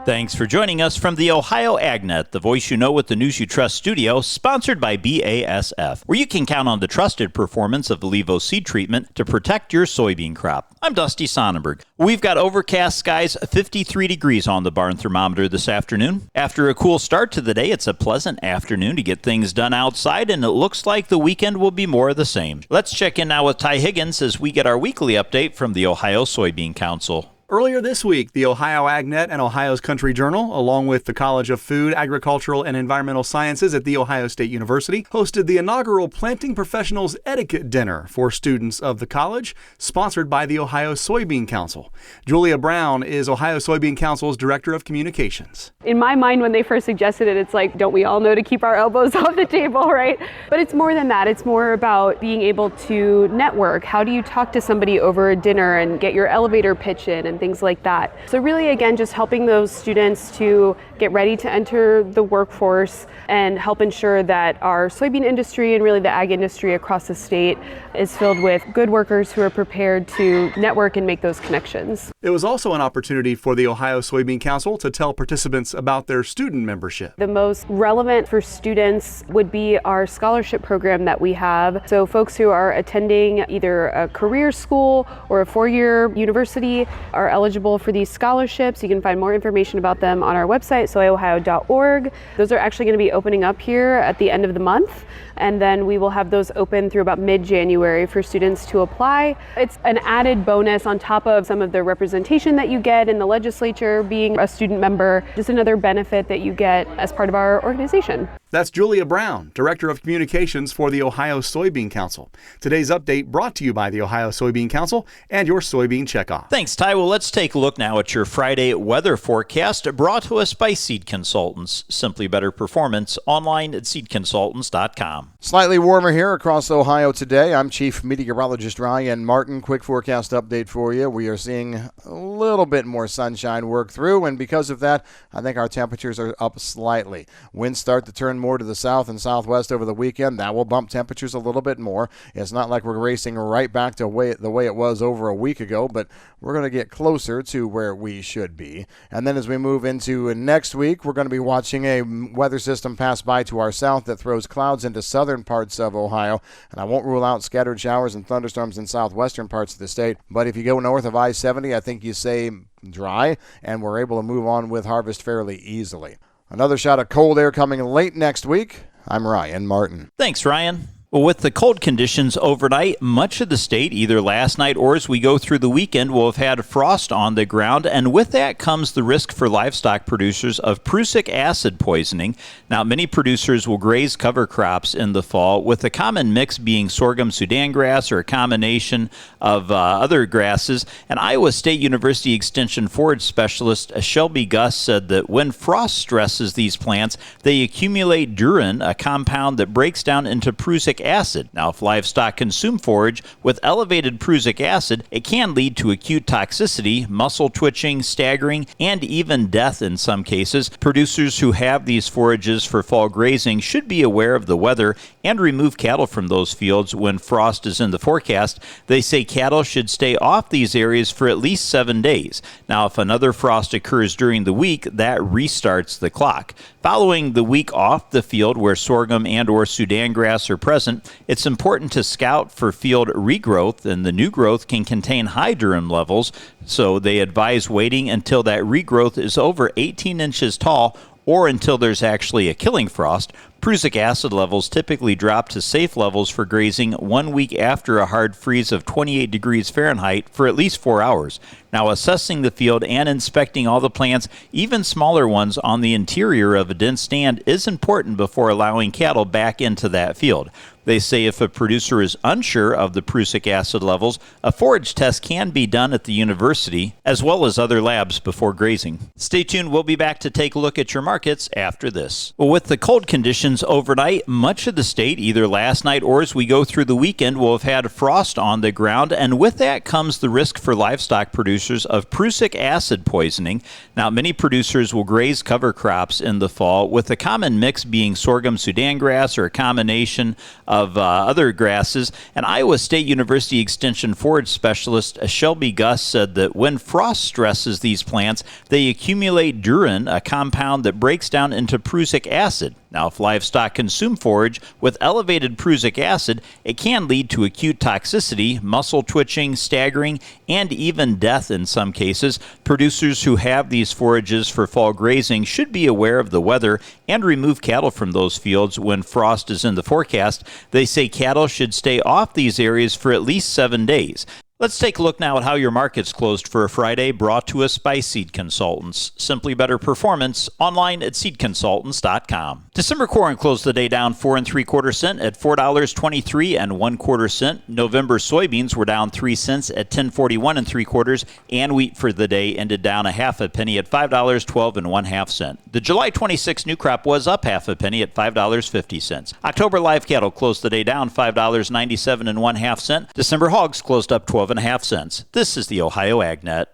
Thanks for joining us from the Ohio AgNet, the voice you know with the news you trust studio, sponsored by BASF, where you can count on the trusted performance of the Levo seed treatment to protect your soybean crop. I'm Dusty Sonnenberg. We've got overcast skies, 53 degrees on the barn thermometer this afternoon. After a cool start to the day, it's a pleasant afternoon to get things done outside, and it looks like the weekend will be more of the same. Let's check in now with Ty Higgins as we get our weekly update from the Ohio Soybean Council. Earlier this week, the Ohio AgNet and Ohio's Country Journal, along with the College of Food, Agricultural, and Environmental Sciences at The Ohio State University, hosted the inaugural Planting Professionals Etiquette Dinner for students of the college, sponsored by the Ohio Soybean Council. Julia Brown is Ohio Soybean Council's Director of Communications. In my mind, when they first suggested it, it's like, don't we all know to keep our elbows off the table, right? But it's more than that. It's more about being able to network. How do you talk to somebody over a dinner and get your elevator pitch in and things like that. So really, again, just helping those students to get ready to enter the workforce and help ensure that our soybean industry and really the ag industry across the state is filled with good workers who are prepared to network and make those connections. It was also an opportunity for the Ohio Soybean Council to tell participants about their student membership. The most relevant for students would be our scholarship program that we have. So folks who are attending either a career school or a four-year university are eligible for these scholarships. You can find more information about them on our website, soyohio.org. Those are actually going to be opening up here at the end of the month, and then we will have those open through about mid-January for students to apply. It's an added bonus on top of some of the representation that you get in the legislature being a student member, just another benefit that you get as part of our organization. That's Julia Brown, Director of Communications for the Ohio Soybean Council. Today's update brought to you by the Ohio Soybean Council and your Soybean Checkoff. Thanks, Ty. Well, let's take a look now at your Friday weather forecast brought to us by Seed Consultants. Simply better performance online at seedconsultants.com. Slightly warmer here across Ohio today. I'm Chief Meteorologist Ryan Martin. Quick forecast update for you. We are seeing a little bit more sunshine work through, and because of that, I think our temperatures are up slightly. Winds start to turn more to the south and southwest over the weekend. That will bump temperatures a little bit more. It's not like we're racing right back to the way it was over a week ago, but we're going to get closer to where we should be. And then as we move into next week, we're going to be watching a weather system pass by to our south that throws clouds into southern parts of Ohio. And I won't rule out scattered showers and thunderstorms in southwestern parts of the state. But if you go north of I-70, I think you say dry, and we're able to move on with harvest fairly easily. Another shot of cold air coming late next week. I'm Ryan Martin. Thanks, Ryan. Well, with the cold conditions overnight, much of the state, either last night or as we go through the weekend, will have had frost on the ground, and with that comes the risk for livestock producers of prussic acid poisoning. Now, many producers will graze cover crops in the fall, with the common mix being sorghum Sudan grass or a combination of other grasses. And Iowa State University Extension forage specialist Shelby Gus said that when frost stresses these plants, they accumulate durin, a compound that breaks down into prussic acid. Now, if livestock consume forage with elevated prussic acid, it can lead to acute toxicity, muscle twitching, staggering, and even death in some cases. Producers who have these forages for fall grazing should be aware of the weather and remove cattle from those fields when frost is in the forecast. They say cattle should stay off these areas for at least 7 days. Now, if another frost occurs during the week, that restarts the clock. Following the week off the field where sorghum and or Sudan grass are present, it's important to scout for field regrowth, and the new growth can contain high durum levels, so they advise waiting until that regrowth is over 18 inches tall or until there's actually a killing frost. Prussic acid levels typically drop to safe levels for grazing 1 week after a hard freeze of 28 degrees Fahrenheit for at least 4 hours. Now, assessing the field and inspecting all the plants, even smaller ones on the interior of a dense stand, is important before allowing cattle back into that field. They say if a producer is unsure of the prussic acid levels, a forage test can be done at the university as well as other labs before grazing. Stay tuned. We'll be back to take a look at your markets after this. Well, with the cold conditions overnight, much of the state, either last night or as we go through the weekend, will have had frost on the ground, and with that comes the risk for livestock producers of prussic acid poisoning. Now, many producers will graze cover crops in the fall, with the common mix being sorghum Sudan grass or a combination of of other grasses. And Iowa State University Extension forage specialist Shelby Gus said that when frost stresses these plants, they accumulate durin, a compound that breaks down into prussic acid. Now, if livestock consume forage with elevated prussic acid, it can lead to acute toxicity, muscle twitching, staggering, and even death in some cases. Producers who have these forages for fall grazing should be aware of the weather and remove cattle from those fields when frost is in the forecast. They say cattle should stay off these areas for at least 7 days. Let's take a look now at how your market's closed for a Friday, brought to us by Seed Consultants. Simply better performance, online at seedconsultants.com. December corn closed the day down 4 3/4 cents at $4.23 1/4 cents. November soybeans were down 3 cents at $10.41 3/4, and wheat for the day ended down a half a penny at $5.12 1/2 cents. The July 26 new crop was up half a penny at $5.50. October live cattle closed the day down $5.97 1/2 cents. December hogs closed up 12.5 cents. This is the Ohio AgNet.